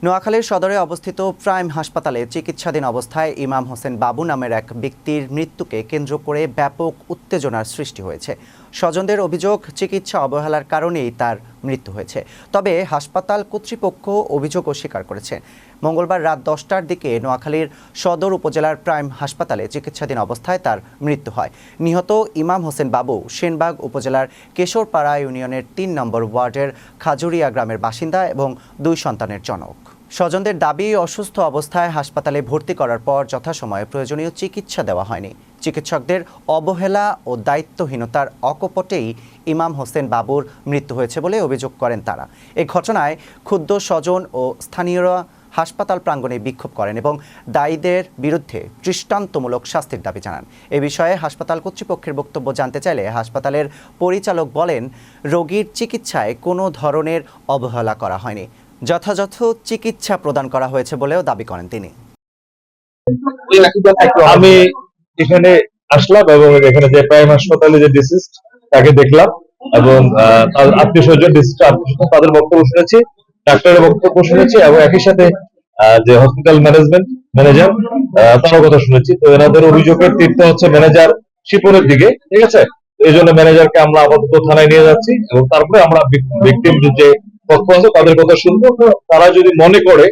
নোয়াখালীর সদরে অবস্থিত প্রাইম হাসপাতালে চিকিৎসাধীন অবস্থায় ইমাম হোসেন বাবু নামের এক ব্যক্তির মৃত্যুকে কেন্দ্র করে ব্যাপক উত্তেজনার সৃষ্টি হয়েছে। স্বজনদের অভিযোগ, চিকিৎসা অবহেলার কারণেই তার মৃত্যু হয়েছে। তবে হাসপাতাল কর্তৃপক্ষ অভিযোগ অস্বীকার করেছে। মঙ্গলবার রাত 10টার দিকে নোয়াখালীর সদর উপজেলার প্রাইম হাসপাতালে চিকিৎসাধীন অবস্থায় তার মৃত্যু হয়। নিহত ইমাম হোসেন বাবু সেনবাগ উপজেলার কেশরপাড়া ইউনিয়নের ৩ নম্বর ওয়ার্ডের খাজুরিয়া গ্রামের বাসিন্দা এবং 2 সন্তানের জনক। স্বজনদের দাবি, অসুস্থ অবস্থায় হাসপাতালে ভর্তি করার পর যথাসময়ে প্রয়োজনীয় চিকিৎসা দেওয়া হয়নি। চিকিৎসকদের অবহেলা ও দায়িত্বহীনতার অকপটেই ইমাম হোসেন বাবুর মৃত্যু হয়েছে বলে অভিযোগ করেন তারা। এই ঘটনায় ক্ষুব্ধ স্বজন ও স্থানীয়রা হাসপাতাল প্রাঙ্গণে বিক্ষোভ করেন এবং দায়ীদের বিরুদ্ধে দৃষ্টান্তমূলক শাস্তির দাবি জানান। এ বিষয়ে হাসপাতাল কর্তৃপক্ষের বক্তব্য জানতে চাইলে হাসপাতালের পরিচালক বলেন, রোগীর চিকিৎসায় কোনো ধরনের অবহেলা করা হয়নি, যথাযথ চিকিৎসা প্রদান করা হয়েছে বলেও দাবি করেন তিনি। আমি এখানে আসলাম এবং এখানে যে প্রাইম হাসপাতালে যে ডিসিস্ট তাকে দেখলাম এবং আত্মীয় স্বজন তাদের বক্তব্য শুনেছি, ডাক্তারের বক্তব্য শুনেছি এবং একই সাথে যে হসপিটাল ম্যানেজার তারও কথা শুনেছি। তো এনাদের অভিযোগের তীরটা হচ্ছে ম্যানেজার শিপনের দিকে, ঠিক আছে। এই জন্য ম্যানেজারকে আমরা আপাতত থানায় নিয়ে যাচ্ছি এবং তারপরে আমরা ভিকটিম যে পক্ষ আছে তাদের কথা শুনবো। তারা যদি মনে করে